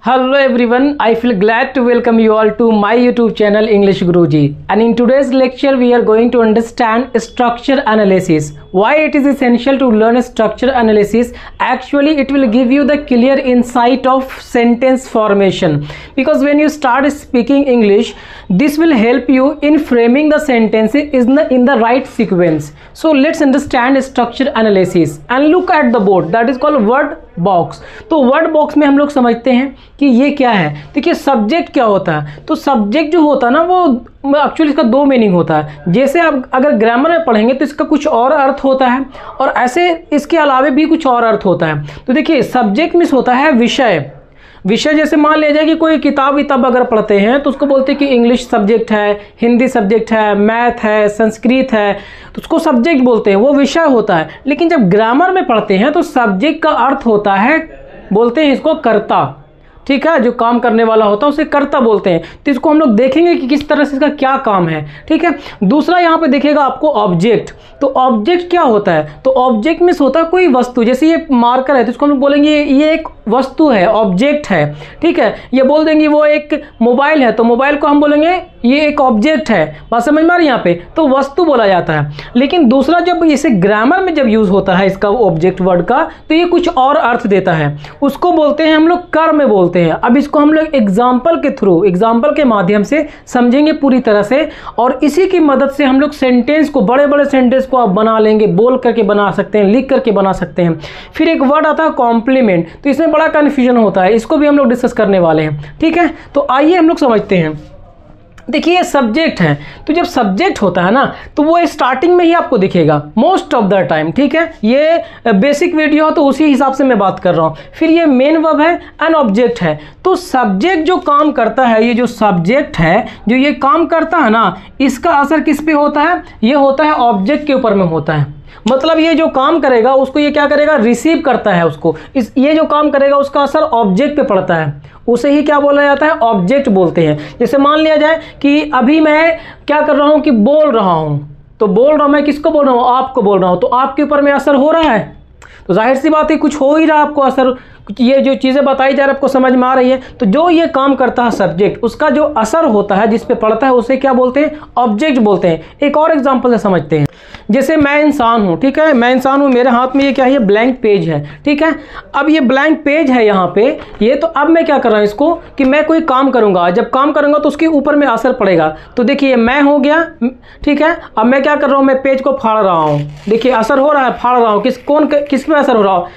Hello everyone, I feel glad to welcome you all to my YouTube channel English Guruji. And in today's lecture we are going to understand structure analysis. Why it is essential to learn structure analysis? Actually it will give you the clear insight of sentence formation. Because when you start speaking English, this will help you in framing the sentences in the right sequence. So let's understand structure analysis and look at the board that is called word box. तो word box में हम लोग समझते हैं कि ये क्या है. देखिए सब्जेक्ट क्या होता है. तो सब्जेक्ट जो होता है ना वो एक्चुअली इसका दो मीनिंग होता है. जैसे आप अगर ग्रामर में पढ़ेंगे तो इसका कुछ और अर्थ होता है और ऐसे इसके अलावा भी कुछ और अर्थ होता है. तो देखिए सब्जेक्ट मीन्स होता है विषय. विषय जैसे मान लिया जाए कि कोई किताब अगर पढ़ते हैं तो उसको बोलते हैं कि इंग्लिश सब्जेक्ट है, हिंदी सब्जेक्ट है, मैथ है, संस्कृत है, तो उसको सब्जेक्ट बोलते हैं, वो विषय होता है. लेकिन जब ग्रामर में पढ़ते हैं तो सब्जेक्ट का अर्थ होता है, बोलते हैं इसको कर्ता. ठीक है, जो काम करने वाला होता है उसे कर्ता बोलते हैं. तो इसको हम लोग देखेंगे कि किस तरह से इसका क्या काम है. ठीक है. दूसरा यहाँ पे देखिएगा आपको ऑब्जेक्ट. तो ऑब्जेक्ट क्या होता है. तो ऑब्जेक्ट मीन्स होता है कोई वस्तु. जैसे ये मार्कर है तो इसको हम लोग बोलेंगे ये एक वस्तु है, ऑब्जेक्ट है. ठीक है. ये बोल देंगे वो एक मोबाइल है तो मोबाइल को हम बोलेंगे ये एक ऑब्जेक्ट है. बात समझ में आ रही है यहाँ पे. तो वस्तु बोला जाता है. लेकिन दूसरा जब इसे ग्रामर में जब यूज होता है इसका ऑब्जेक्ट वर्ड का तो ये कुछ और अर्थ देता है. उसको बोलते हैं हम लोग कर्म बोलते हैं. अब इसको हम लोग एग्जाम्पल के थ्रू, एग्जाम्पल के माध्यम से समझेंगे पूरी तरह से और इसी की मदद से हम लोग सेंटेंस को, बड़े बड़े सेंटेंस को आप बना लेंगे. बोल करके बना सकते हैं, लिख करके बना सकते हैं. फिर एक वर्ड आता है कॉम्प्लीमेंट. तो इसमें बड़ा कन्फ्यूजन होता है, इसको भी हम लोग डिस्कस करने वाले हैं. ठीक है. तो आइए हम लोग समझते हैं. देखिए ये सब्जेक्ट है. तो जब सब्जेक्ट होता है ना तो वो स्टार्टिंग में ही आपको दिखेगा मोस्ट ऑफ द टाइम. ठीक है. ये बेसिक वीडियो है तो उसी हिसाब से मैं बात कर रहा हूँ. फिर ये मेन वर्ब है एंड ऑब्जेक्ट है. तो सब्जेक्ट जो काम करता है, ये जो सब्जेक्ट है जो ये काम करता है ना, इसका असर किस पे होता है. ये होता है ऑब्जेक्ट के ऊपर में होता है. मतलब ये जो काम करेगा उसको ये क्या करेगा, रिसीव करता है उसको. ये जो काम करेगा उसका असर ऑब्जेक्ट पे पड़ता है. उसे ही क्या बोला जाता है, ऑब्जेक्ट बोलते हैं. जैसे मान लिया जाए कि अभी मैं क्या कर रहा हूँ कि बोल रहा हूँ. तो बोल रहा हूँ मैं किसको बोल रहा हूँ, आपको बोल रहा हूँ. तो आपके ऊपर में असर हो रहा है. तो जाहिर सी बात है कुछ हो ही रहा आपको असर. ये जो चीज़ें बताई जा रही है आपको समझ में आ रही है. तो जो ये काम करता है सब्जेक्ट, उसका जो असर होता है जिस पे पड़ता है उसे क्या बोलते हैं, ऑब्जेक्ट बोलते हैं. एक और एग्जांपल से समझते हैं. जैसे मैं इंसान हूँ. ठीक है. मैं इंसान हूँ, मेरे हाथ में ये क्या है, ब्लैंक पेज है. ठीक है. अब ये ब्लैंक पेज है यहाँ पे ये. तो अब मैं क्या कर रहा हूँ इसको कि मैं कोई काम करूँगा. जब काम करूँगा तो उसके ऊपर में असर पड़ेगा. तो देखिए मैं हो गया. ठीक है. अब मैं क्या कर रहा हूँ, मैं पेज को फाड़ रहा हूँ. देखिए असर हो रहा है, फाड़ रहा हूँ. किस पे असर हो रहा हो,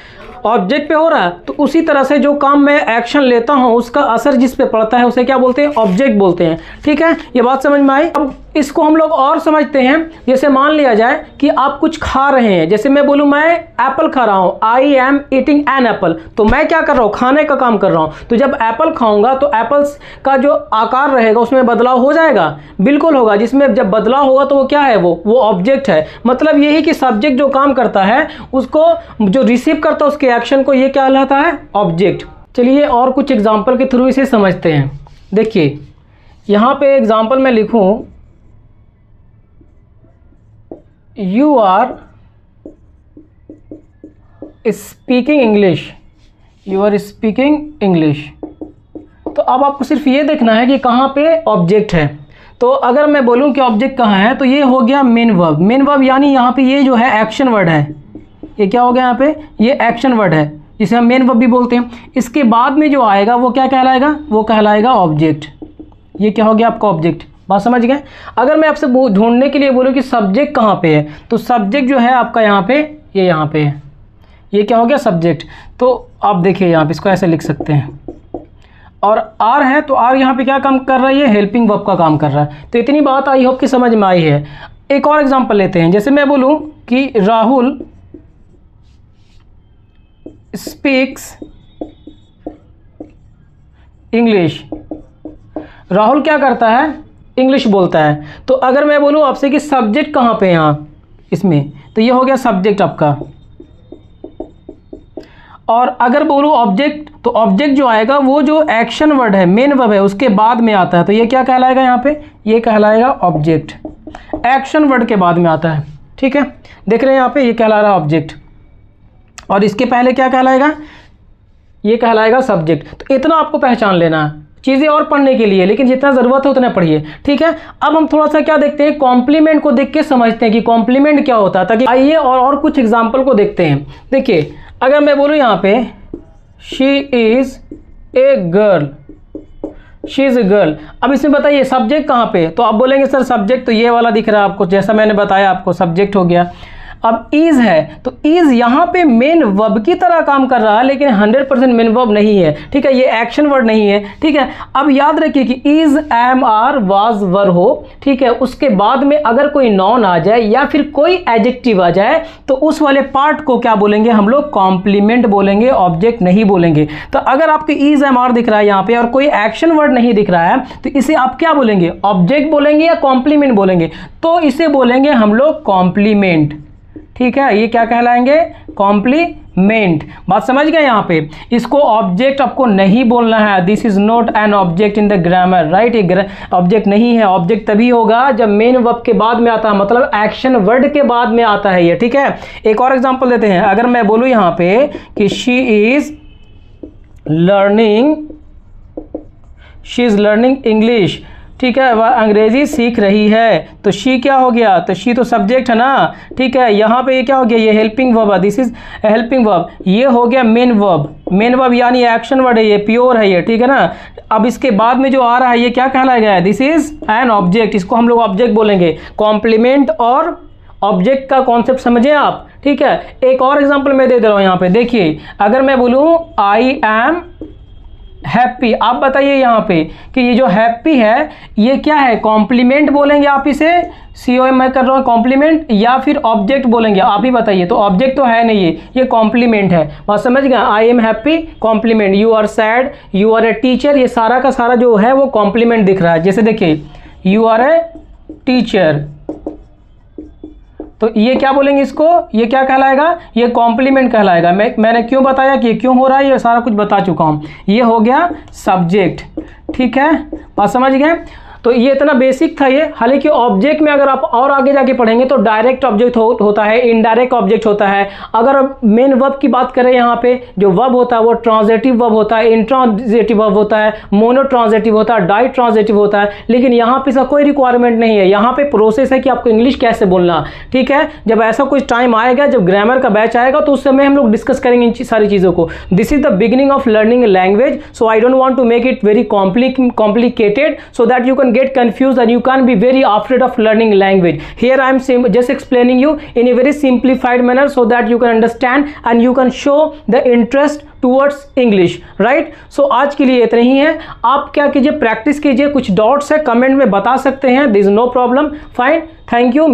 ऑब्जेक्ट पे हो रहा है. तो उसी तरह से जो काम मैं एक्शन लेता हूं उसका असर जिस पे पड़ता है उसे क्या बोलते हैं, ऑब्जेक्ट बोलते हैं. ठीक है. ये बात समझ में आई. अब इसको हम लोग और समझते हैं. जैसे मान लिया जाए कि आप कुछ खा रहे हैं. जैसे मैं बोलूं मैं एप्पल खा रहा हूं, I am eating an apple. तो मैं क्या कर रहा हूं, खाने का काम कर रहा हूं. तो जब एप्पल खाऊंगा तो एप्पल्स का जो आकार रहेगा उसमें बदलाव हो जाएगा. बिल्कुल होगा. जिसमें जब बदलाव होगा तो वो क्या है, वो ऑब्जेक्ट है. मतलब यही कि सब्जेक्ट जो काम करता है उसको जो रिसीव करता है उसके एक्शन को ये क्या कहलाता है, ऑब्जेक्ट. चलिए और कुछ एग्जाम्पल के थ्रू इसे समझते हैं. देखिए यहाँ पे एग्जाम्पल मैं लिखूं, you are speaking English, you are speaking English. तो अब आपको सिर्फ ये देखना है कि कहाँ पे ऑब्जेक्ट है. तो अगर मैं बोलूं कि ऑब्जेक्ट कहाँ है तो ये हो गया मेन वर्ब. मेन वर्ब यानी यहाँ पे ये जो है एक्शन वर्ड है. ये क्या हो गया यहाँ पे, ये एक्शन वर्ड है जिसे हम मेन वर्ब भी बोलते हैं. इसके बाद में जो आएगा वो क्या कहलाएगा, वो कहलाएगा ऑब्जेक्ट. ये क्या हो गया आपका ऑब्जेक्ट. बात समझ गए. अगर मैं आपसे ढूंढने के लिए बोलूँ कि सब्जेक्ट कहाँ पे है तो सब्जेक्ट जो है आपका यहाँ पे, ये यहाँ पे है. ये क्या हो गया, सब्जेक्ट. तो आप देखिए यहाँ पे इसको ऐसे लिख सकते हैं. और आर है तो आर यहाँ पे क्या काम कर रहा है, ये हेल्पिंग वर्ब का काम कर रहा है. तो इतनी बात आई होप कि समझ में आई है. एक और एग्जाम्पल लेते हैं. जैसे मैं बोलूँ कि राहुल स्पीक्स इंग्लिश. राहुल क्या करता है, इंग्लिश बोलता है. तो अगर मैं बोलूं आपसे कि सब्जेक्ट कहाँ पे है यहाँ इसमें, तो ये हो गया सब्जेक्ट आपका. और अगर बोलूं ऑब्जेक्ट तो ऑब्जेक्ट जो आएगा वो जो एक्शन वर्ड है, मेन वर्ब है, उसके बाद में आता है. तो ये क्या कहलाएगा यहाँ पे, ये कहलाएगा ऑब्जेक्ट. एक्शन वर्ड के बाद में आता है. ठीक है. देख रहे हैं यहाँ पे ये कहला रहा है ऑब्जेक्ट. और इसके पहले क्या कहलाएगा, ये कहलाएगा सब्जेक्ट। तो इतना आपको पहचान लेना है, चीज़ें और पढ़ने के लिए, लेकिन जितना ज़रूरत है उतना पढ़िए, ठीक है। अब हम थोड़ा सा क्या देखते हैं, कॉम्प्लीमेंट को देख के समझते हैं कि कॉम्प्लीमेंट क्या होता है, ताकि आइए और कुछ एग्जाम्पल को देखते हैं। देखिए, अगर मैं बोलूँ यहाँ पे she is a girl, she is a girl, अब इसमें बताइए सब्जेक्ट कहाँ पे, तो आप बोलेंगे सर सब्जेक्ट तो ये वाला दिख रहा है आपको, जैसा मैंने बताया आपको सब्जेक्ट हो गया। अब इज़ है, तो इज़ यहाँ पे मेन वर्ब की तरह काम कर रहा है, लेकिन 100% मेन वर्ब नहीं है, ठीक है, ये एक्शन वर्ड नहीं है, ठीक है। अब याद रखिए कि इज़, एम, आर, वाज, वर हो, ठीक है, उसके बाद में अगर कोई नॉन आ जाए या फिर कोई एडजेक्टिव आ जाए तो उस वाले पार्ट को क्या बोलेंगे हम लोग, कॉम्प्लीमेंट बोलेंगे, ऑब्जेक्ट नहीं बोलेंगे। तो अगर आपके इज़, एम, आर दिख रहा है यहाँ पे और कोई एक्शन वर्ड नहीं दिख रहा है तो इसे आप क्या बोलेंगे, ऑब्जेक्ट बोलेंगे या कॉम्प्लीमेंट बोलेंगे, तो इसे बोलेंगे हम लोग कॉम्प्लीमेंट, ठीक है। ये क्या कहलाएंगे, कॉम्प्लीमेंट। बात समझ गए यहाँ पे, इसको ऑब्जेक्ट आपको नहीं बोलना है, this is not an object in the grammar, right, ये ऑब्जेक्ट नहीं है। ऑब्जेक्ट तभी होगा जब मेन वर्ब के बाद में आता है, मतलब एक्शन वर्ड के बाद में आता है ये, ठीक है। एक और एग्जांपल देते हैं, अगर मैं बोलूँ यहाँ पे कि शी इज लर्निंग इंग्लिश, ठीक है, वह अंग्रेजी सीख रही है, तो शी क्या हो गया, तो शी तो सब्जेक्ट है ना, ठीक है। यहाँ पे ये क्या हो गया, ये हेल्पिंग वर्ब है, दिस इज हेल्पिंग वर्ब, ये हो गया मेन वर्ब, मेन वर्ब यानी एक्शन वर्ड है, ये प्योर है ये, ठीक है ना। अब इसके बाद में जो आ रहा है ये क्या कहलाएगा, है दिस इज एन ऑब्जेक्ट, इसको हम लोग ऑब्जेक्ट बोलेंगे। कॉम्प्लीमेंट और ऑब्जेक्ट का कॉन्सेप्ट समझे आप, ठीक है। एक और एग्जाम्पल मैं दे दे रहा हूँ यहाँ पे, देखिए, अगर मैं बोलूँ आई एम हैप्पी, आप बताइए यहाँ पे कि ये जो हैप्पी है ये क्या है, कॉम्प्लीमेंट बोलेंगे आप इसे, COM मैं कर रहा हूँ कॉम्प्लीमेंट, या फिर ऑब्जेक्ट बोलेंगे, आप ही बताइए। तो ऑब्जेक्ट तो है नहीं, ये कॉम्प्लीमेंट है, बात समझ गए। I am happy compliment, you are sad, you are a teacher, ये सारा का सारा जो है वो कॉम्प्लीमेंट दिख रहा है। जैसे देखिए, यू आर ए टीचर, तो ये क्या बोलेंगे इसको, ये क्या कहलाएगा, ये कॉम्प्लीमेंट कहलाएगा। मैंने क्यों बताया कि ये क्यों हो रहा है, ये सारा कुछ बता चुका हूँ। ये हो गया सब्जेक्ट, ठीक है, बात समझ गए। तो ये इतना बेसिक था ये। हालांकि ऑब्जेक्ट में अगर आप और आगे जाके पढ़ेंगे तो डायरेक्ट ऑब्जेक्ट होता है, इनडायरेक्ट ऑब्जेक्ट होता है। अगर मेन वर्ब की बात करें यहाँ पे, जो वर्ब होता है वो ट्रांजिटिव वर्ब होता है, इंट्रांजिटिव वर्ब होता है, मोनो ट्रांजिटिव होता है, डाई ट्रांजिटिव होता है। लेकिन यहाँ पे इसका कोई रिक्वायरमेंट नहीं है, यहाँ पे प्रोसेस है कि आपको इंग्लिश कैसे बोलना, ठीक है। जब ऐसा कुछ टाइम आएगा, जब ग्रामर का बैच आएगा, तो उस समय हम लोग डिस्कस करेंगे इन सारी चीज़ों को। This is the beginning of learning language, so I don't want to make it very complicated so that you can get confused and you can't be very afraid of learning language. Here I am just explaining you in a very simplified manner so that you can understand and you can show the interest towards English, right? So आज के लिए इतना ही है। आप क्या कीजिए, practice कीजिए, कुछ डाउट्स है कमेंट में बता सकते हैं, there is no problem, fine, thank you।